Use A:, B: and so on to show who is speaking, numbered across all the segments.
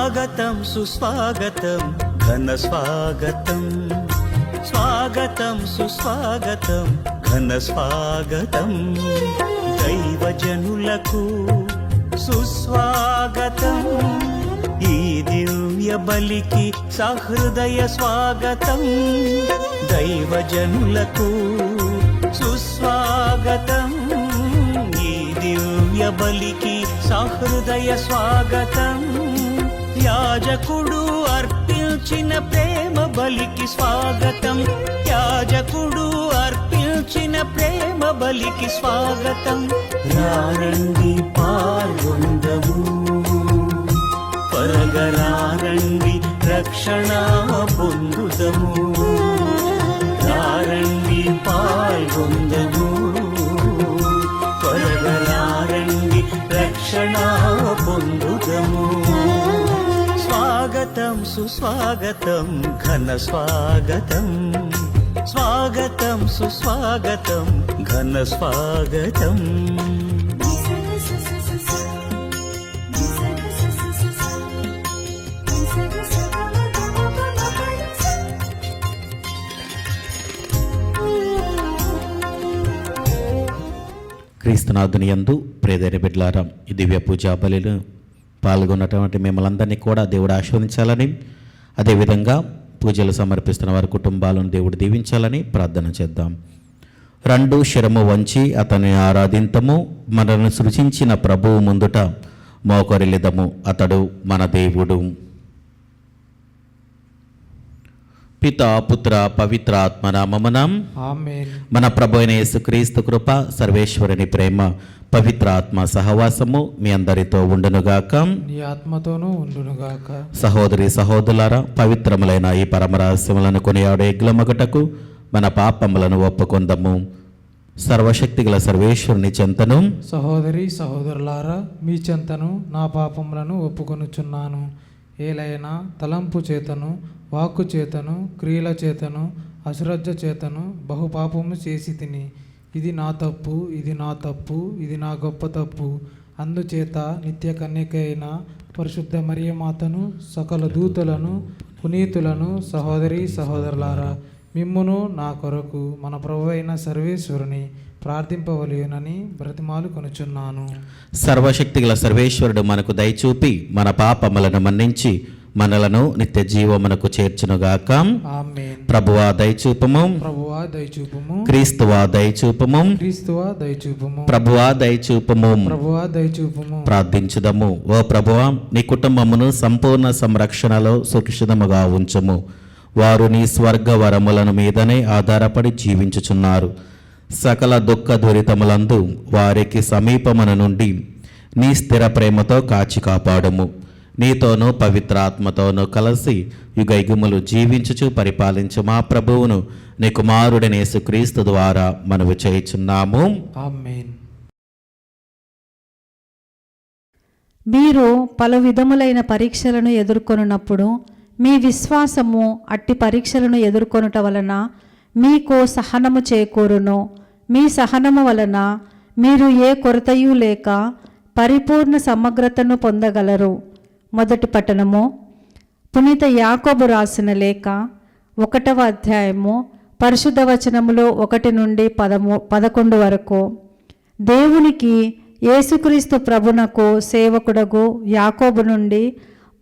A: స్వాగతం సుస్వాగతం ఘన స్వాగతం, స్వాగతం సుస్వాగతం ఘన స్వాగతం. దైవజనులకు సుస్వాగతం, ఈ దివ్య బలికి సహృదయ స్వాగతం. దైవజనులకు సుస్వాగతం, ఈ దివ్య బలికి సహృదయ స్వాగతం. యాజకుడు అర్పించిన ప్రేమ బలికి స్వాగతం, యాజకుడు అర్పించిన ప్రేమ బలికి స్వాగతం. రారండి పాల్గొందము, త్వరగరారండి రక్షణ పొందుదము. రారండి పాల్గొందము, త్వరగరారండి రక్షణ పొందుదము. స్వాగతం సుస్వాగతం ఘన స్వాగతం, స్వాగతం సుస్వాగతం ఘన స్వాగతం.
B: క్రీస్తునాథుని యందు ప్రియమైన బిడ్డలారా, ఈ దివ్య పూజా బలిలో పాల్గొన్నటువంటి మిమ్మల్ని అందరినీ కూడా దేవుడు ఆశీర్వదించాలని, అదేవిధంగా పూజలు సమర్పిస్తున్న వారి కుటుంబాలను దేవుడు దీవించాలని ప్రార్థన చేద్దాం. రెండు శిరము వంచి అతన్ని ఆరాధింతము, మనల్ని సృజించిన ప్రభువు ముందుట మోకరిల్లిదము, అతడు మన దేవుడు. పితా పుత్ర పవిత్ర ఆత్మ నామమున
C: ఆమేన్.
B: మన ప్రభు అయిన యేసుక్రీస్తు కృప, సర్వేశ్వరుని ప్రేమ, పవిత్ర ఆత్మ సహవాసము మీ అందరితో ఉండునుగాక,
C: నీ ఆత్మతోనూ ఉండునుగాక.
B: సహోదరి సహోదరులారా, పవిత్రములైన ఈ పరమరహస్యములను కొనియాడే ఎగ్లమగటకు మన పాపములను ఒప్పుకొందము. సర్వశక్తిగల సర్వేశ్వరుని చెంతను,
C: సహోదరి సహోదరులారా, మీ చెంతను నా పాపములను ఒప్పుకొనుచున్నాను. ఏలైనా తలంపు చేతను, వాక్కు చేతను, క్రియల చేతను, అశ్రద్ధ చేతను బహుపాపము చేసి తిని. ఇది నా తప్పు, ఇది నా తప్పు, ఇది నా గొప్ప తప్పు. అందుచేత నిత్య కన్యకైన పరిశుద్ధ మరియమాతను, సకల దూతలను, పునీతులను, సహోదరి సహోదరులారా, మిమ్మును నా కొరకు మన ప్రభు అయిన సర్వేశ్వరుని ప్రార్థింపవలెనని బ్రతిమాలు కొనుచున్నాను.
B: సర్వశక్తిగల సర్వేశ్వరుడు మనకు దయచూపి మన పాపములను మన్నించి మనలను నిత్య జీవమునకు చేర్చునుగాక.
C: ఆమేన్.
B: ప్రభువా దయచూపము,
C: ప్రభువా దయచూపుము,
B: క్రీస్తువా దయచూపము,
C: క్రీస్తువా దయచూపుము,
B: ప్రభువా దయచూపము.
C: ప్రభువా దయచూపుము.
B: ప్రార్థించుదము. ఓ ప్రభువా, నీ కుటుంబమును సంపూర్ణ సంరక్షణలో సురక్షితముగా ఉంచుము. వారు నీ స్వర్గ వరములను మీదనే ఆధారపడి జీవించుచున్నారు. సకల దుఃఖ దురితములందు వారికి సమీపమున నుండి నీ స్థిర ప్రేమతో కాచి కాపాడుము. నీతోనూ పవిత్ర ఆత్మతోనూ కలిసి యుగయుగములు జీవించుచు పరిపాలించు మా ప్రభువును నీ కుమారుడైన యేసుక్రీస్తు ద్వారా మనవి చేయుచున్నాము.
C: ఆమేన్.
D: మీరు పలు విధములైన పరీక్షలను ఎదుర్కొనున్నప్పుడు మీ విశ్వాసము అట్టి పరీక్షలను ఎదుర్కొనుట వలన మీకు సహనము చేకూరును. మీ సహనము వలన మీరు ఏ కొరతయు లేక పరిపూర్ణ సమగ్రతను పొందగలరు. మొదటి పట్టణము పునీత యాకోబు రాసిన లేఖ 1వ అధ్యాయము పరిశుద్ధ వచనములు 1 నుండి 11 వరకు. దేవునికి యేసుక్రీస్తు ప్రభునకు సేవకుడగు యాకోబు నుండి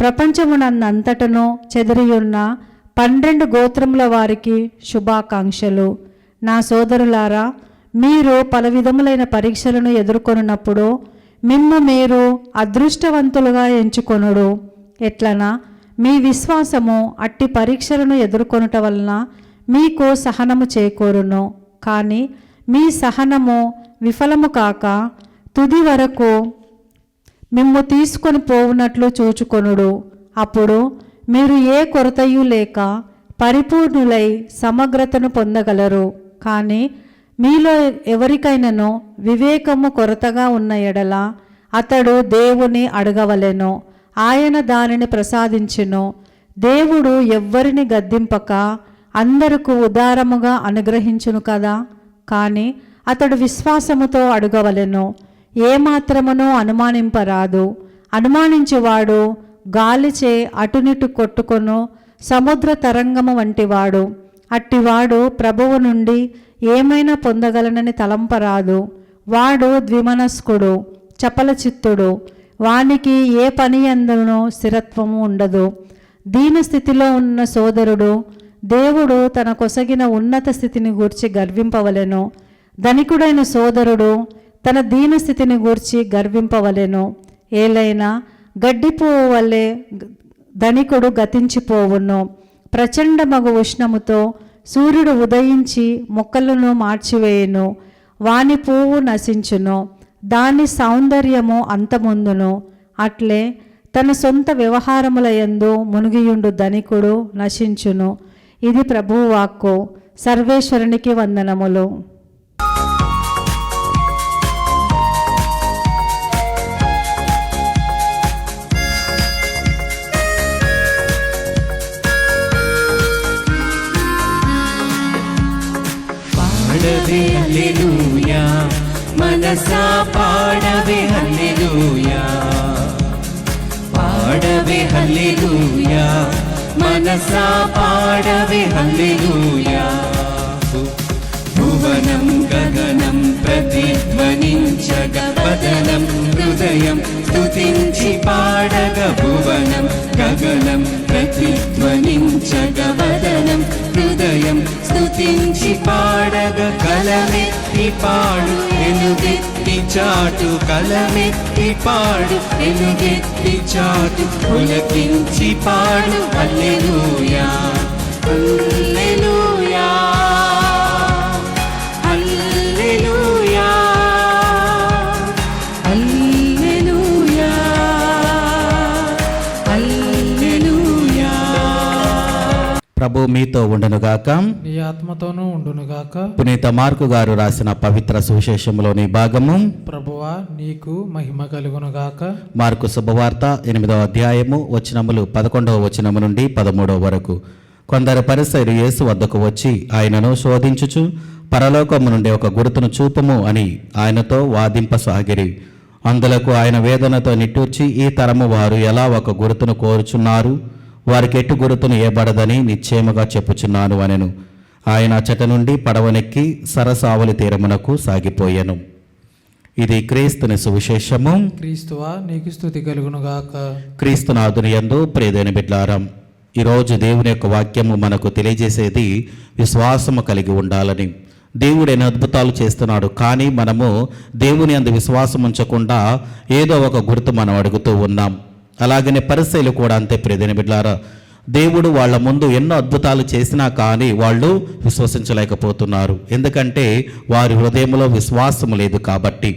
D: ప్రపంచమునంతటను చెదిరియున్న 12 గోత్రముల వారికి శుభాకాంక్షలు. నా సోదరులారా, మీరు పలు విధములైన పరీక్షలను ఎదుర్కొన్నప్పుడు మిమ్ము మీరు అదృష్టవంతులుగా ఎంచుకొనుడు. ఎట్లనా మీ విశ్వాసము అట్టి పరీక్షలను ఎదుర్కొనుట వలన మీకు సహనము చేకూరును. కానీ మీ సహనము విఫలము కాక తుది వరకు మిమ్ము తీసుకొని పోవునట్లు చూచుకొనుడు. అప్పుడు మీరు ఏ కొరతయు లేక పరిపూర్ణులై సమగ్రతను పొందగలరు. కానీ మీలో ఎవరికైనాను వివేకము కొరతగా ఉన్న ఎడల అతడు దేవుని అడగవలెను, ఆయన దానిని ప్రసాదించును. దేవుడు ఎవ్వరిని గద్దింపక అందరకు ఉదారముగా అనుగ్రహించును కదా. కానీ అతడు విశ్వాసముతో అడగవలెను, ఏమాత్రమునూ అనుమానింపరాదు. అనుమానించువాడు గాలిచే అటునిటు కొట్టుకొను సముద్ర తరంగము వంటివాడు. అట్టివాడు ప్రభువు నుండి ఏమైనా పొందగలనని తలంపరాదు. వాడు ద్విమనస్కుడు, చపల చిత్తుడు, వానికి ఏ పని యందునూ స్థిరత్వము ఉండదు. దీన స్థితిలో ఉన్న సోదరుడు దేవుడు తన కొసగిన ఉన్నత స్థితిని గూర్చి గర్వింపవలెను. ధనికుడైన సోదరుడు తన దీన స్థితిని గూర్చి గర్వింపవలెను. ఏలైనా గడ్డిపువ్వు వలె ధనికుడు గతించిపోవును. ప్రచండమగు ఉష్ణముతో సూర్యుడు ఉదయించి మొక్కలను మార్చివేయును. వాని పువ్వు నశించును, దాని సౌందర్యము అంతమొందును. అట్లే తన సొంత వ్యవహారముల యందు మునిగియుండు ధనికుడు నశించును. ఇది ప్రభువు వాక్కు. సర్వేశ్వరునికి వందనములు.
A: పాడవే హల్లెలూయా, మనసా పాడవే హల్లెలూయా. పాడవే హల్లెలూయా, మనసా పాడవే హల్లెలూయా. భువనం గగనం ప్రతిధ్వనించగ వదనం హృదయం స్తుతించి పాడగ. భువనం గగనం ప్రతిధ్వనించగ వదనం హృదయం స్తుతించి పాడగ. కలమెత్తి పాడు ఎలుగెత్తి చాటు, కలమెత్తి పాడు ఎలుగెత్తి చాటు, పులకించి పాడు హల్లెలూయా, హల్లెలూయా, హల్లెలూయా, హల్లెలూయా, హల్లెలూయా.
B: ప్రభు మీతో ఉండునుగాక.
C: నీ ఆత్మతోనూ ఉండునుగాక.
B: పునీత మార్కు గారు రాసిన పవిత్ర సువిశేషంలోని భాగము.
C: ప్రభువా నీకు మహిమ కలుగునుగాక.
B: మార్కు శుభవార్త 8వ అధ్యాయము వచనములు 11వ వచనము నుండి 13వ వరకు. కొందరు పరిసయ్యులు యేసు వద్దకు వచ్చి ఆయనను శోధించుచు పరలోకము నుండి ఒక గుర్తును చూపుము అని ఆయనతో వాదింపసాగిరి. అందులకు ఆయన వేదనతో నిట్టూర్చి, ఈ తరము వారు ఎలా ఒక గుర్తును కోరుచున్నారు? వారికి ఎట్టు గుర్తును ఇవ్వబడదని నిశ్చయముగా చెప్పుచున్నాను అనెను. ఆయన అచట నుండి పడవనెక్కి సరసావలి తీరమునకు సాగిపోయెను. ఇది క్రీస్తుని సువిశేషము.
C: క్రీస్తువా నీకు స్తుతి కలుగునుగాక.
B: క్రీస్తునాథుని యందు ప్రియదైన బిడ్డలారా, ఈరోజు దేవుని యొక్క వాక్యము మనకు తెలియజేసేది విశ్వాసము కలిగి ఉండాలని. దేవుడు ఎన్ని అద్భుతాలు చేస్తున్నాడు, కానీ మనము దేవుని యందు విశ్వాసం ఉంచకుండా ఏదో ఒక గుర్తు మనం అడుగుతూ ఉన్నాం. అలాగనే పరిసయ్యులు కూడా అంతే. ప్రియదైన బిడ్డలారా, దేవుడు వాళ్ళ ముందు ఎన్నో అద్భుతాలు చేసినా కానీ వాళ్ళు విశ్వసించలేకపోతున్నారు. ఎందుకంటే వారి హృదయంలో విశ్వాసము లేదు కాబట్టి.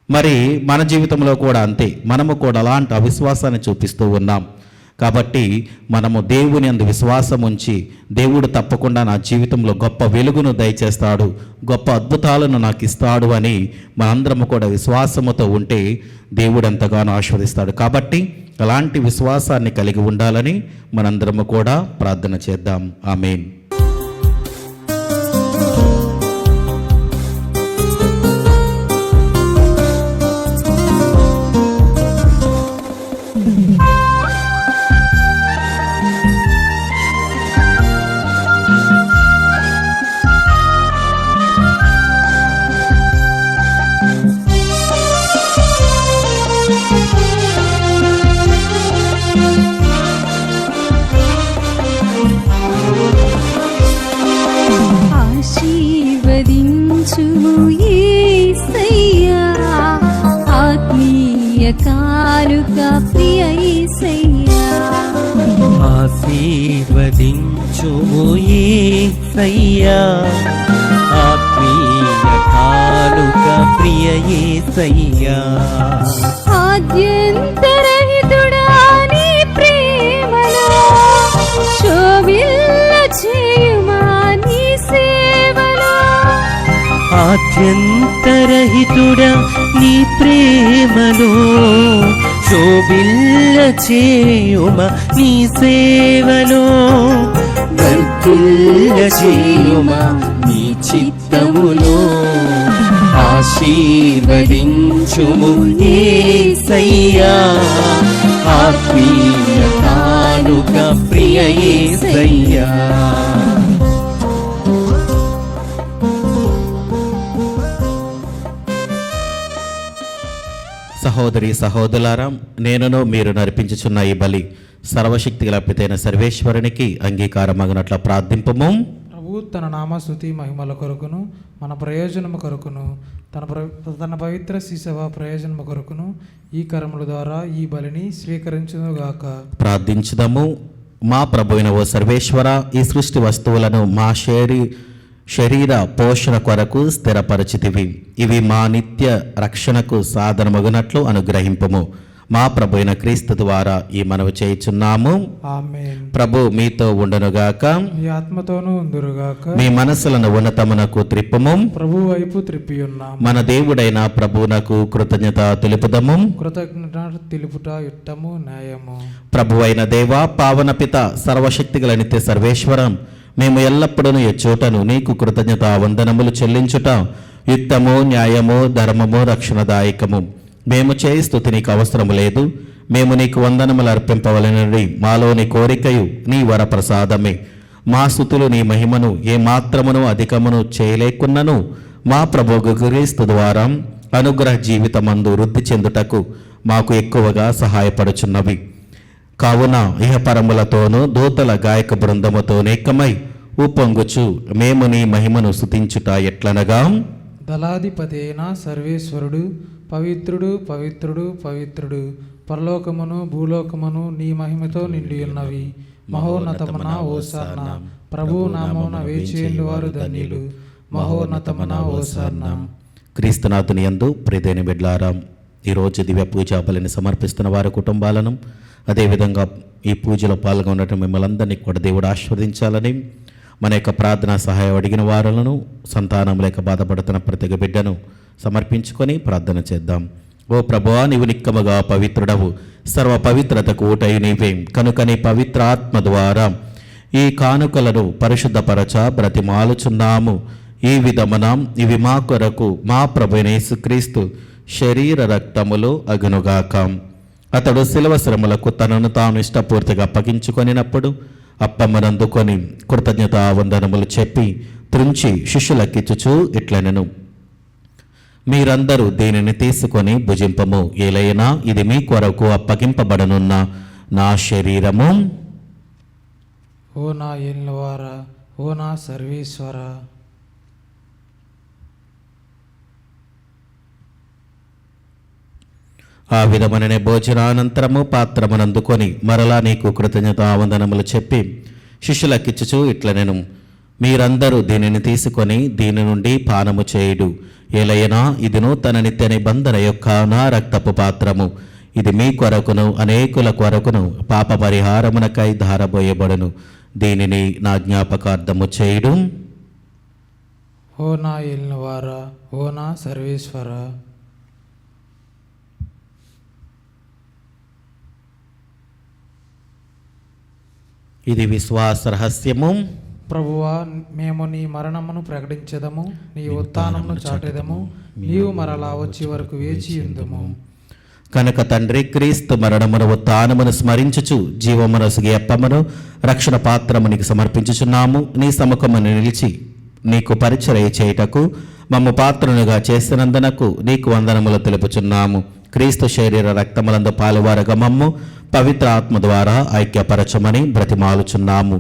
B: మరి మన జీవితంలో కూడా అంతే. మనము కూడా అలాంటి అవిశ్వాసాన్ని చూపిస్తూ ఉన్నాం. కాబట్టి మనము దేవుని యందు విశ్వాసం ఉంచి, దేవుడు తప్పకుండా నా జీవితంలో గొప్ప వెలుగును దయచేస్తాడు, గొప్ప అద్భుతాలను నాకు ఇస్తాడు అని మనందరము కూడా విశ్వాసముతో ఉంటే దేవుడు ఎంతగానో ఆశీర్వదిస్తాడు. కాబట్టి అలాంటి విశ్వాసాన్ని కలిగి ఉండాలని మనందరము కూడా ప్రార్థన చేద్దాం. ఆమేన్.
E: ఆశీర్వదించుము యేసయ్యా, ఆత్మీయ కానుక ప్రియ యేసయ్యా.
A: ఆశీర్వదించుము యేసయ్యా, ఆత్మీయ కానుక ప్రియ యేసయ్యా.
E: ఆద్యంతరహితుడా నీ ప్రేమలో శోభిల్ల చేయుమా నీ సేవలో.
A: ఆద్యంతరహితుడా నీ ప్రేమలో శోభిల్ల చేయుమ నీ సేవలో. వర్ధిల్ల చేయుమ నీ చిత్తములో. ఆశీర్వదించుము యేసయ్యా, ఆత్మీయ కానుక ప్రియ యేసయ్యా.
B: సహోదరి సహోదరులారా, నేనును మీరు నర్పించుచున్న ఈ బలి సర్వశక్తి గల పితైన సర్వేశ్వరునికి అంగీకారమగినట్ల ప్రార్థింపము.
C: ప్రభు తన నామస్తుతి మహిమల కొరకును మన ప్రయోజనము కొరకును తన పవిత్ర శిశవ ప్రయోజనము కొరకును ఈ కరముల ద్వారా ఈ బలిని స్వీకరించునుగాక.
B: ప్రార్థించుదాము. మా ప్రభువైన ఓ సర్వేశ్వర, ఈ సృష్టి వస్తువులను మా శరీర పోషణ కొరకు స్థిరపరచితివి. ఇవి మా నిత్య రక్షణకు సాధనమగునట్లు అనుగ్రహింపము. మా ప్రభువైన క్రీస్తు ద్వారా ఈ మనవి చేయుచున్నాము.
C: ఆమేన్.
B: ప్రభు మీతో ఉండునుగాక.
C: మీ ఆత్మతోనూ ఉందురుగాక.
B: మీ మనస్సులను ఉన్నతమునకు త్రిప్పము.
C: ప్రభు వైపు త్రిప్పి ఉన్నాం.
B: మన దేవుడైన ప్రభువునకు కృతజ్ఞత తెలుపుదము.
C: కృతజ్ఞత తెలుపుట యుట్టము న్యాయము.
B: ప్రభువైన దేవా, పావన పిత, సర్వశక్తిగల నిత్య సర్వేశ్వరం, మేము ఎల్లప్పుడూ ఎచ్చోటను నీకు కృతజ్ఞత వందనములు చెల్లించుట యుక్తము, న్యాయము, ధర్మము, రక్షణదాయకము. మేము చేయి స్తుతి నీకు అవసరము లేదు. మేము నీకు వందనములు అర్పింపవలనని మాలోని కోరికయు నీ వరప్రసాదమే. మా స్తుతులు నీ మహిమను ఏ మాత్రమును అధికమును చేయలేకున్నను మా ప్రభువు క్రీస్తు ద్వారా అనుగ్రహ జీవితమందు వృద్ధి చెందుటకు మాకు ఎక్కువగా సహాయపడుచున్నవి. కావున ఇహపరములతోనూ దూతల గాయక బృందముతో ఏకమై ఉప్పొంగుచు మేము నీ మహిమను స్తుతించుట ఎట్లనగా,
C: దళాధిపతి అయిన సర్వేశ్వరుడు పవిత్రుడు పవిత్రుడు పవిత్రుడు, పరలోకమును భూలోకమును నీ మహిమతో నిండి ఉన్నవి. మహోన్నతమున ఓసార్న. ప్రభు నామమున వేచియుండు వారు ధన్యులు. మహోన్నతమున ఓసార్న.
B: క్రీస్తునాథుని యందు ప్రియదైన బిడ్డలారా, ఈరోజు దివ్య పూజా బలిని సమర్పిస్తున్న వారి కుటుంబాలను, అదేవిధంగా ఈ పూజలో పాల్గొనడం మిమ్మల్ని అందరినీ కూడా దేవుడు ఆశీర్వదించాలని, మన యొక్క ప్రార్థనా సహాయం అడిగిన వారులను, సంతానం లేక బాధపడుతున్న ప్రతి ఒక్క బిడ్డను సమర్పించుకొని ప్రార్థన చేద్దాం. ఓ ప్రభువా, నీవు నిక్కముగా పవిత్రుడవు, సర్వ పవిత్రతకు ఊటయు నీవే. కనుక నీ పవిత్ర ఆత్మ ద్వారా ఈ కానుకలను పరిశుద్ధపరచ బ్రతిమాలుచున్నాము. ఈ విధమున ఇవి మా కొరకు మా ప్రభువైన యేసుక్రీస్తు శరీర రక్తములు అగునుగాక. అతడు శిలువ శ్రమలకు తనను తాను ఇష్టపూర్తిగా అప్పగించుకొనినప్పుడు అప్పమ్మనందుకొని కృతజ్ఞతా వందనములు చెప్పి త్రుంచి శిష్యులకిచ్చుచూ ఇట్లనెను, మీరందరూ దీనిని తీసుకొని భుజింపము. ఏలైనా ఇది మీ కొరకు అప్పగింపబడనున్న నా శరీరము.
C: ఓ నా ఏలినవారా, ఓ నా సర్వేశ్వర.
B: ఆ విధముననే భోజనానంతరము పాత్రమునందుకొని మరలా నీకు కృతజ్ఞతా వందనములు చెప్పి శిష్యులకిచ్చుచూ ఇట్లనెను, మీరందరూ దీనిని తీసుకొని దీని నుండి పానము చేయుడు. ఏలైనా ఇది నూతన నిత్య నిబంధన యొక్క నా రక్తపు పాత్రము. ఇది మీ కొరకును అనేకుల కొరకును పాప పరిహారమునకై ధారబోయబడును. దీనిని నా జ్ఞాపకార్థము చేయుడు.
C: ఓ నా ఏలినవారా, ఓ నా సర్వేశ్వర.
B: ఇది విశ్వాస రహస్యము.
C: ప్రభువా, మేము నీ మరణమును ప్రకటించదము, నీ ఉత్థానమును చాటెదము. నీవు మరలా వచ్చే వరకు వేచి ఉందుము.
B: కనుక తండ్రి, క్రీస్తు మరణమును ఉత్థానమును స్మరించుచు జీవమునసుగి అప్పమును రక్షణ పాత్రము నీకు సమర్పించుచున్నాము. నీ సముఖమును నిలిచి నీకు పరిచర్య చేయుటకు మమ్ము పాత్రనుగా చేసినందునకు నీకు వందనములు తెలుపుచున్నాము. క్రీస్తు శరీర రక్తములందు పాలువారగా మమ్ము పవిత్ర ఆత్మ ద్వారా ఐక్యపరచమని బ్రతిమాలుచున్నాము.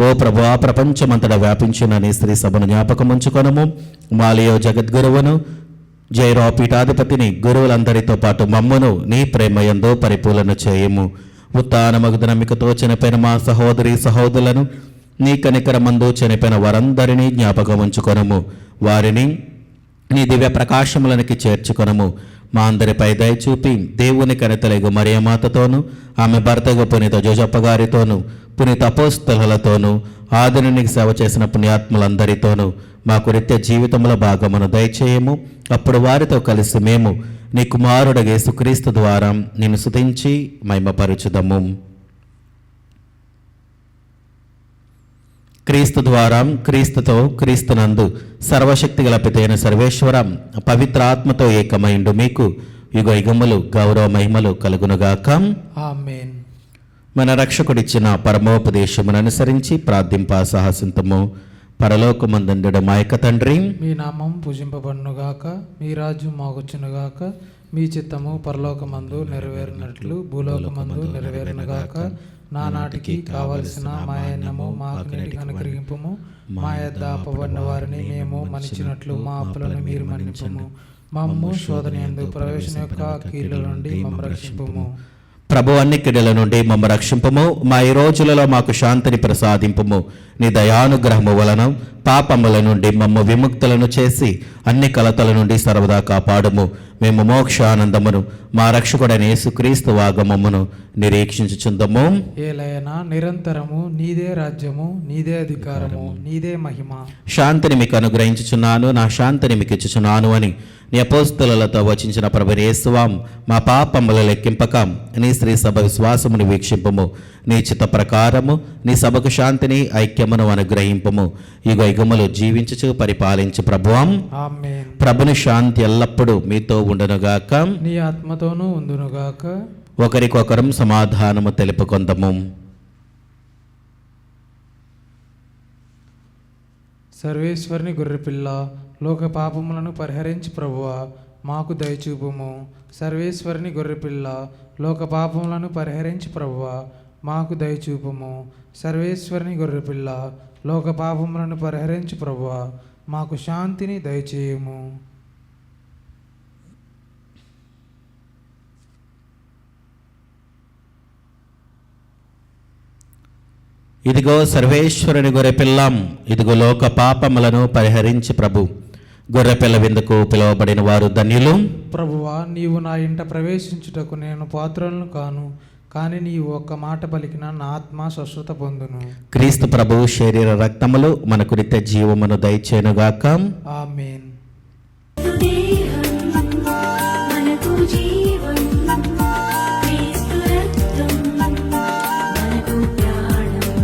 B: ఓ ప్రభువా, ప్రపంచమంతటా వ్యాపించిన నీ స్త్రీ సభను జ్ఞాపకముంచుకొనము. మాలియో జగద్గురువును, జైరో పీఠాధిపతిని, గురువులందరితో పాటు మమ్మును నీ ప్రేమయందు పరిపూర్ణ చేయము. ఉత్థానమగు నమ్మికతో చనిపోయిన మా సహోదరి సహోదరులను, నీ కనికరమందు చనిపోయిన వారందరినీ జ్ఞాపకం ఉంచుకొనము. వారిని నీ దివ్య ప్రకాశములనికి చేర్చుకొనము. మా అందరిపై దయచూపి దేవుని కనితలగు మరియమాతతోనూ, ఆమె భర్తగా పునీత జోజప్ప గారితోనూ, పునీత అపోస్తలులతోనూ, ఆదినునికి సేవ చేసిన పుణ్యాత్ములందరితోనూ మాకు నిత్య జీవితంలో భాగమును దయచేయము. అప్పుడు వారితో కలిసి మేము నీ కుమారుడు యేసుక్రీస్తు ద్వారా నిన్ను స్తుతించి మహిమపరచుదము. క్రీస్తు ద్వారా, క్రీస్తుతో, క్రీస్తునందు సర్వశక్తి గల పితైన సర్వేశ్వరం పవిత్ర ఆత్మతో ఏకమైండు మీకు యుగ యుగములు గౌరవ మహిమలు కలుగునుగాక.
C: ఆమేన్.
B: మన రక్షకుడిచ్చిన పరమోపదేశమును అనుసరించి ప్రార్థింప సాహసింతము. పరలోకమందుండుట మా యొక్క తండ్రి,
C: మీ నామం పూజింపబడునుగాక, మీ రాజ్యం మాకొచ్చునుగాక, మీ చిత్తము పరలోకమందు నెరవేరినట్లు భూలోకమందు నెరవేరునుగాక. నానాటికి కావలసిన మా అన్నము మాకు నేటికి అనుగ్రహింపుము. మా యొద్ద అప్పబడిన వారిని మేము మన్నించినట్లు మా అప్పులను మీరు మన్నింపుము. మమ్ము శోధన యందు ప్రవేశం యొక్క కీళ్ళ నుండి మమ్ము రక్షింపుము.
B: ప్రభు అన్ని కిడల నుండి మమ్మ రక్షింపము. మా ఈ రోజులలో మాకు శాంతిని ప్రసాదింపము. నీ దయానుగ్రహము వలన పాపముల నుండి మమ్మ విముక్తులను చేసి అన్ని కలతల నుండి సర్వదా కాపాడుము. మేము మోక్షానందమును మా రక్షకుడైన యేసుక్రీస్తు ఆగమమును నిరీక్షించుచుందము.
C: ఏలైనా నిరంతరము నీదే రాజ్యము, నీదే అధికారము, నీదే మహిమ.
B: శాంతిని మీకు అనుగ్రహించుచున్నాను, నా శాంతిని మీకు ఇచ్చుచున్నాను అని నీ అపోస్తలులతో వచించిన ప్రభువైన యేసువాం, మా పాపముల లెక్కింపక నీ శ్రీ సభ విశ్వాసమును వీక్షింపము. నీ చిత్త ప్రకారము నీ సభకు శాంతిని ఐక్యమును అనుగ్రహింపము. యుగ యుగములు జీవించుచు పరిపాలించు ప్రభువాం.
C: ఆమేన్.
B: ప్రభుని శాంతి ఎల్లప్పుడూ మీతో ఉండునుగాక.
C: నీ ఆత్మతోనూ ఉందునుగాక.
B: ఒకరికొకరం సమాధానము తెలుపుకొందము.
C: సర్వేశ్వరుని గొర్రెపిల్ల, లోక పాపములను పరిహరించి ప్రభువా మాకు దయచూపుము. సర్వేశ్వరుని గొర్రెపిల్ల, లోక పాపములను పరిహరించి ప్రభువా మాకు దయచూపుము. సర్వేశ్వరుని గొర్రెపిల్ల, లోక పాపములను పరిహరించి ప్రభువా మాకు శాంతిని దయచేయము.
B: ఇదిగో సర్వేశ్వరుని గొర్రెపిల్లం, ఇదిగో లోక పాపములను పరిహరించి ప్రభు. గొర్రెపిల్ల విందుకు పిలువబడిన వారు ధన్యులు.
C: ప్రభువా, నీవు నా ఇంట ప్రవేశించుటకు నేను పాత్రలను కాను, కానీ నీవు ఒక్క మాట పలికిన నా ఆత్మ స్వస్థత పొందును.
B: క్రీస్తు ప్రభు శరీర రక్తములు మనకు నిత్య జీవమును దయచేయునుగాక.
C: ఆమేన్.
E: మనకు జీవం, క్రీస్తు రక్తం మనకు ప్రాణం.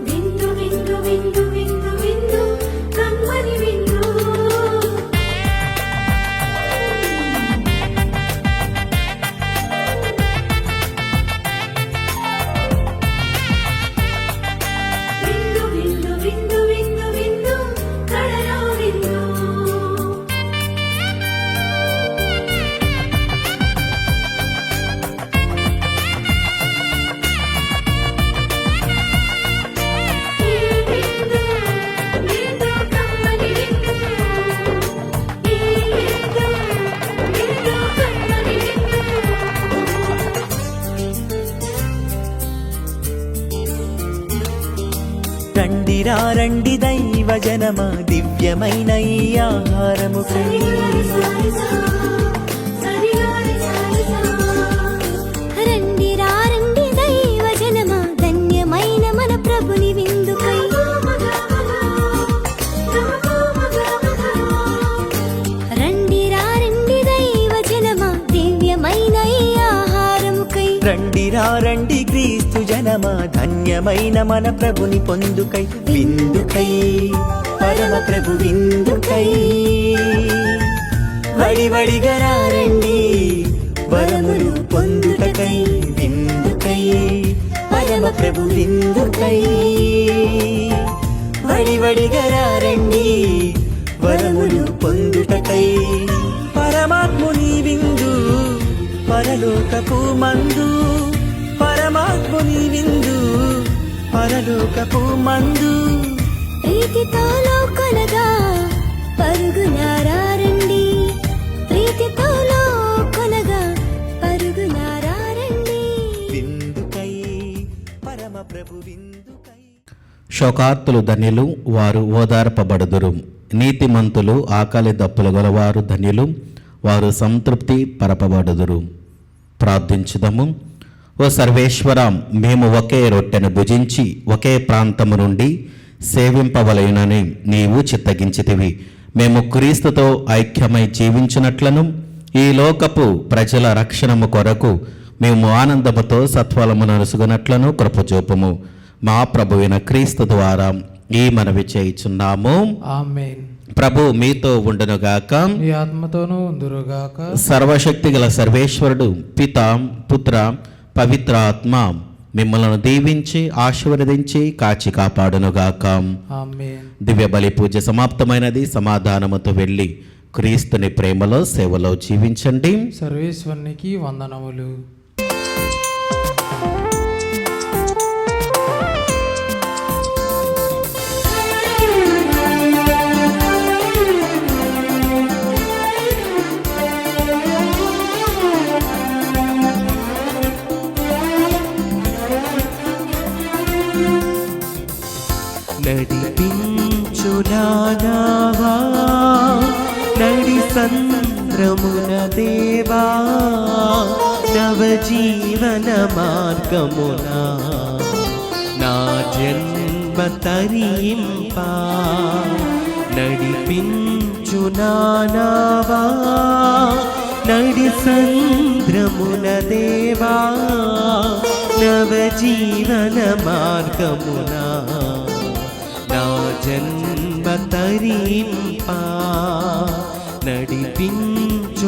E: విందు విందు విందు విందు విందు కమ్మని విందు. విందు విందు విందు విందు విందు కడలో విందు.
A: రండిరా రండి దైవ జనమా, దివ్యమైన ఈ ఆహారముకై
E: రండి రండి దైవ జనమా, ధన్యమైన మన ప్రభుని విందుకై. రండి రండి దైవ జనమా, దివ్యమైన ఈ ఆహారముకై.
A: రండిరా రండి క్రీస్తు జనమా, ధన్యమైన మన ప్రభుని పొందుకై. విందుకై పరమ ప్రభు విందుకై, వడివడిగా రండి వరములు పొందుటకై. విందుకై పరమ ప్రభు విందుకై, వడివడిగా రండి వరములు పొందుటకై. పరమాత్ముని విందు పరలోకపు మందు, పరమాత్ముని విందు పరలోకపు మందు.
E: ప్రీతితో లోకొనగా పరుగునారా రండి, ప్రీతితో లోకొనగా పరుగునారా రండి.
A: విందుకై పరమ ప్రభు విందుకై.
B: శోకార్తులు ధన్యులు, వారు ఓదార్పబడుదురు. నీతిమంతులు ఆకలి దప్పులు గలవారు ధన్యులు, వారు సంతృప్తి పరపబడుదురు. ప్రార్థించుదము. ఓ సర్వేశ్వరం, మేము ఒకే రొట్టెను భుజించి ఒకే ప్రాంతము నుండి సేవింపవలయునని నీవు చిత్తగించితివి. మేము క్రీస్తుతో ఐక్యమై జీవించినట్లను ఈ లోకపు ప్రజల రక్షణము కొరకు మేము ఆనందముతో సత్ఫలమును నొసగునట్లను కృపచూపుము. మా ప్రభువైన క్రీస్తు ద్వారా ఈ మనవి చేయుచున్నాము.
C: ఆమేన్.
B: ప్రభు మీతో ఉండునుగాక.
C: మీ ఆత్మతోనూ ఉందురుగాక.
B: సర్వశక్తి గల సర్వేశ్వరుడు పిత పుత్ర పవిత్ర ఆత్మ మిమ్మల్ని దీవించి ఆశీర్వదించి కాచి కాపాడునుగాక.
C: ఆమేన్.
B: దివ్య బలి పూజ సమాప్తమైనది. సమాధానముతో వెళ్ళి క్రీస్తుని ప్రేమలో సేవలో జీవించండి.
C: సర్వేశ్వరునికి వందనములు.
A: నడిపించునావా నడి సంద్రమున దేవా నవజీవన మార్గమున నా జన్మ తరింపా నడిపించునావా నడి సంద్రమున దేవా నవజీవన మార్గమున నా జన్మ తరింపా నడిపించునావా